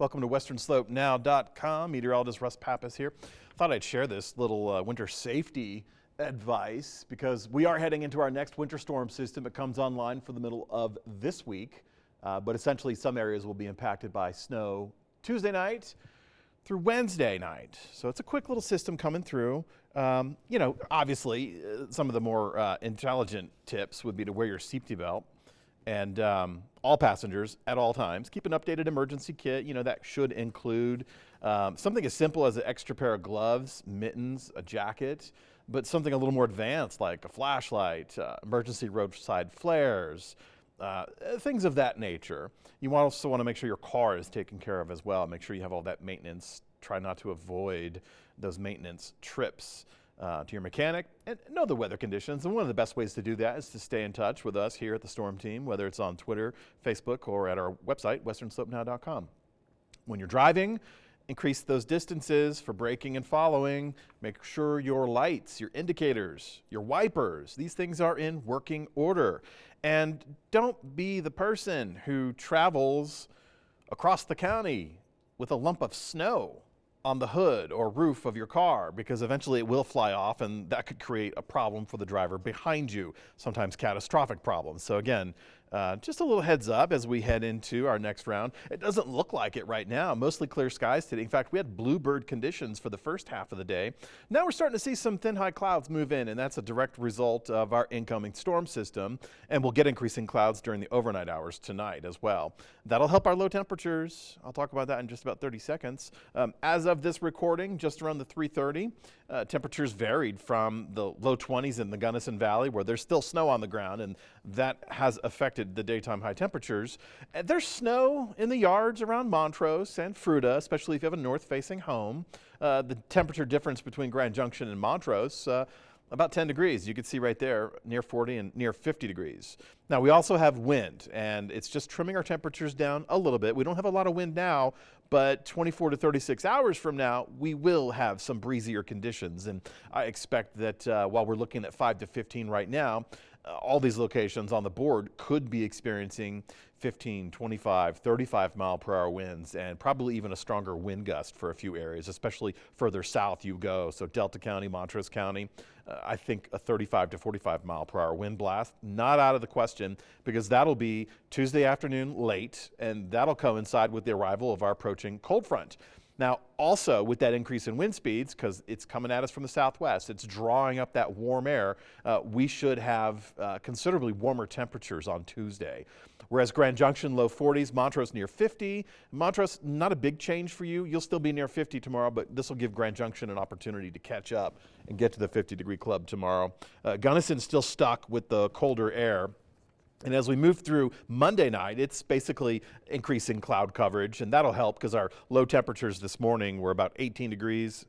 Welcome to WesternSlopeNow.com. Meteorologist Russ Pappas here. Thought I'd share this little winter safety advice because we are heading into our next winter storm system. It comes online for the middle of this week, but essentially some areas will be impacted by snow Tuesday night through Wednesday night. So it's a quick little system coming through. Obviously some of the more intelligent tips would be to wear your safety belt. And all passengers at all times keep an updated emergency kit. That should include something as simple as an extra pair of gloves, mittens, a jacket, but something a little more advanced like a flashlight, emergency roadside flares, things of that nature. You also want to make sure your car is taken care of as well. Make sure you have all that maintenance. Try not to avoid those maintenance trips to your mechanic, and know the weather conditions. And one of the best ways to do that is to stay in touch with us here at the Storm Team, whether it's on Twitter, Facebook, or at our website, WesternSlopeNow.com. When you're driving, increase those distances for braking and following. Make sure your lights, your indicators, your wipers, these things are in working order. And don't be the person who travels across the county with a lump of snow on the hood or roof of your car, because eventually it will fly off and that could create a problem for the driver behind you, sometimes catastrophic problems. So again, just a little heads up as we head into our next round. It doesn't look like it right now. Mostly clear skies today. In fact, we had bluebird conditions for the first half of the day. Now we're starting to see some thin high clouds move in, and that's a direct result of our incoming storm system. And we'll get increasing clouds during the overnight hours tonight as well. That'll help our low temperatures. I'll talk about that in just about 30 seconds. As of this recording, just around the 3:30, temperatures varied from the low 20s in the Gunnison Valley, where there's still snow on the ground, and that has affected the daytime high temperatures. And there's snow in the yards around Montrose and Fruita, especially if you have a north-facing home. The temperature difference between Grand Junction and Montrose, about 10 degrees. You can see right there, near 40 and near 50 degrees. Now, we also have wind, and it's just trimming our temperatures down a little bit. We don't have a lot of wind now, but 24 to 36 hours from now, we will have some breezier conditions. And I expect that while we're looking at 5 to 15 right now, all these locations on the board could be experiencing 15, 25, 35 mile per hour winds, and probably even a stronger wind gust for a few areas, especially further south you go. So Delta County, Montrose County, I think a 35 to 45 mile per hour wind blast, not out of the question, because that'll be Tuesday afternoon late, and that'll coincide with the arrival of our approaching cold front. Now, also with that increase in wind speeds, because it's coming at us from the southwest, it's drawing up that warm air, we should have considerably warmer temperatures on Tuesday. Whereas Grand Junction, low 40s, Montrose near 50. Montrose, not a big change for you. You'll still be near 50 tomorrow, but this will give Grand Junction an opportunity to catch up and get to the 50-degree club tomorrow. Gunnison's still stuck with the colder air. And as we move through Monday night, it's basically increasing cloud coverage, and that'll help because our low temperatures this morning were about 18 degrees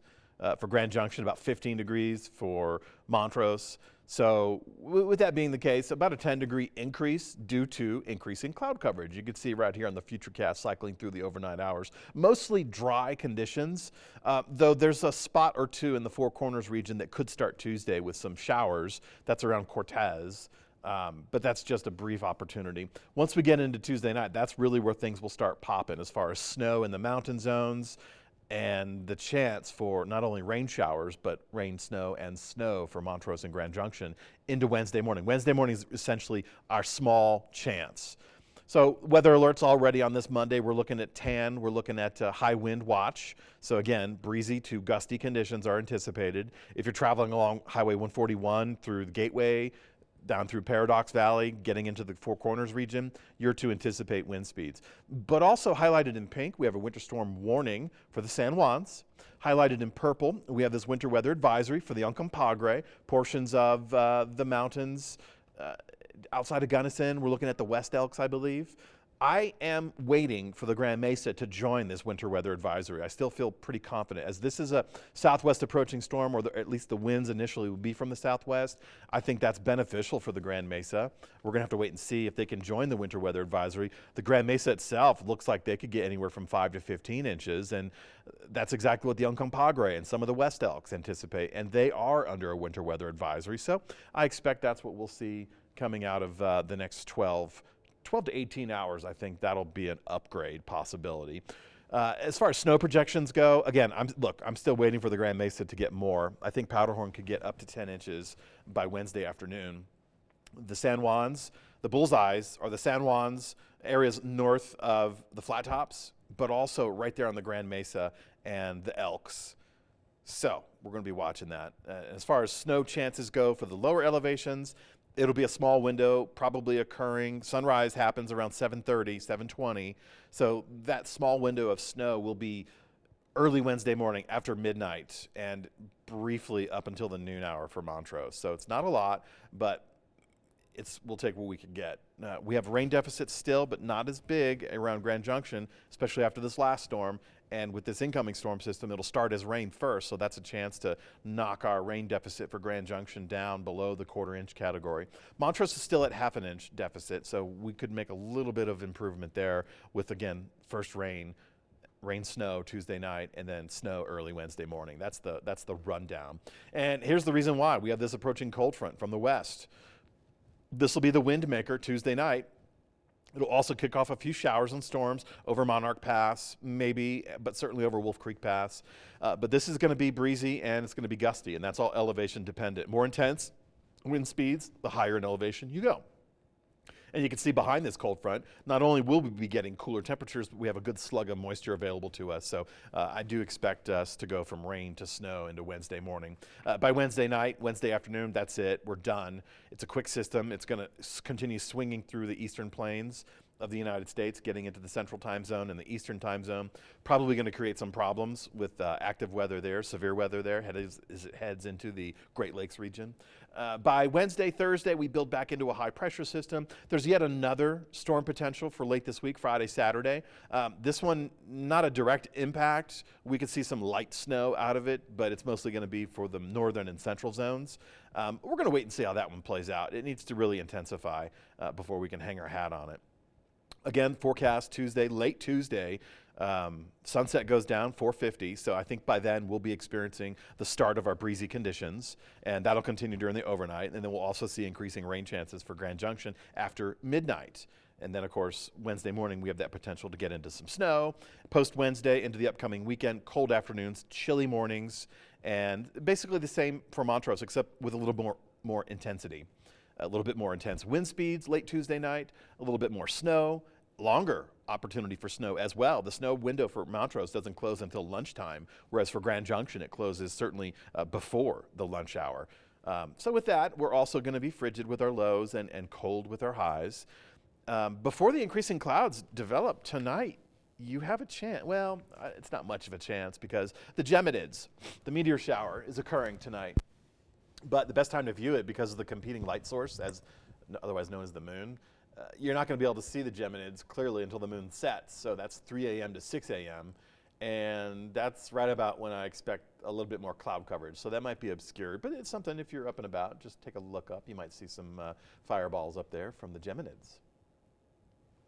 for Grand Junction, about 15 degrees for Montrose. So with that being the case, about a 10-degree increase due to increasing cloud coverage. You can see right here on the Futurecast cycling through the overnight hours. Mostly dry conditions, though there's a spot or two in the Four Corners region that could start Tuesday with some showers. That's around Cortez. But that's just a brief opportunity. Once we get into Tuesday night, that's really where things will start popping as far as snow in the mountain zones and the chance for not only rain showers, but rain, snow, and snow for Montrose and Grand Junction into Wednesday morning. Wednesday morning is essentially our small chance. So weather alerts already on this Monday. We're looking at tan. We're looking at high wind watch. So again, breezy to gusty conditions are anticipated. If you're traveling along Highway 141 through the Gateway, down through Paradox Valley, getting into the Four Corners region, you're to anticipate wind speeds. But also highlighted in pink, we have a winter storm warning for the San Juans. Highlighted in purple, we have this winter weather advisory for the Uncompahgre, portions of the mountains outside of Gunnison. We're looking at the West Elks, I believe. I am waiting for the Grand Mesa to join this winter weather advisory. I still feel pretty confident, as this is a southwest approaching storm, or at least the winds initially will be from the southwest. I think that's beneficial for the Grand Mesa. We're going to have to wait and see if they can join the winter weather advisory. The Grand Mesa itself looks like they could get anywhere from 5 to 15 inches, and that's exactly what the Uncompahgre and some of the West Elks anticipate, and they are under a winter weather advisory. So I expect that's what we'll see coming out of the next 12 to 18 hours. I think that'll be an upgrade possibility. As far as snow projections go, again, I'm still waiting for the Grand Mesa to get more. I think Powderhorn could get up to 10 inches by Wednesday afternoon. The San Juans, the bullseyes are the San Juans areas north of the Flat Tops, but also right there on the Grand Mesa and the Elks. So we're going to be watching that. As far as snow chances go for the lower elevations, it'll be a small window, probably occurring. Sunrise happens around 7:30, 7:20. So that small window of snow will be early Wednesday morning after midnight and briefly up until the noon hour for Montrose. So it's not a lot, but we'll take what we can get. We have rain deficits still, but not as big around Grand Junction, especially after this last storm. And with this incoming storm system, it'll start as rain first, so that's a chance to knock our rain deficit for Grand Junction down below the quarter-inch category. Montrose is still at half-an-inch deficit, so we could make a little bit of improvement there with, again, first rain, snow Tuesday night, and then snow early Wednesday morning. That's the rundown. And here's the reason why. We have this approaching cold front from the west. This will be the wind maker Tuesday night. It'll also kick off a few showers and storms over Monarch Pass, maybe, but certainly over Wolf Creek Pass. But this is going to be breezy and it's going to be gusty, and that's all elevation dependent. More intense wind speeds, the higher in elevation you go. And you can see behind this cold front, not only will we be getting cooler temperatures, but we have a good slug of moisture available to us. So I do expect us to go from rain to snow into Wednesday morning. By Wednesday night, Wednesday afternoon, that's it. We're done. It's a quick system. It's going to continue swinging through the eastern plains of the United States, getting into the central time zone and the eastern time zone. Probably going to create some problems with active weather there, severe weather there as it heads into the Great Lakes region. By Wednesday, Thursday, we build back into a high pressure system. There's yet another storm potential for late this week, Friday, Saturday. This one, not a direct impact. We could see some light snow out of it, but it's mostly going to be for the northern and central zones. We're going to wait and see how that one plays out. It needs to really intensify before we can hang our hat on it. Again, forecast Tuesday, late Tuesday, sunset goes down 4:50, so I think by then we'll be experiencing the start of our breezy conditions, and that'll continue during the overnight, and then we'll also see increasing rain chances for Grand Junction after midnight. And then, of course, Wednesday morning we have that potential to get into some snow. Post-Wednesday into the upcoming weekend, cold afternoons, chilly mornings, and basically the same for Montrose, except with a little more intensity. A little bit more intense wind speeds late Tuesday night, a little bit more snow, longer opportunity for snow as well. The snow window for Montrose doesn't close until lunchtime, whereas for Grand Junction it closes certainly before the lunch hour. So with that, we're also going to be frigid with our lows and cold with our highs. Before the increasing clouds develop tonight, you have a chance. Well, it's not much of a chance because the Geminids, the meteor shower, is occurring tonight. But the best time to view it, because of the competing light source, otherwise known as the moon, you're not going to be able to see the Geminids clearly until the moon sets. So that's 3 a.m. to 6 a.m. And that's right about when I expect a little bit more cloud coverage. So that might be obscured, but it's something if you're up and about, just take a look up. You might see some fireballs up there from the Geminids.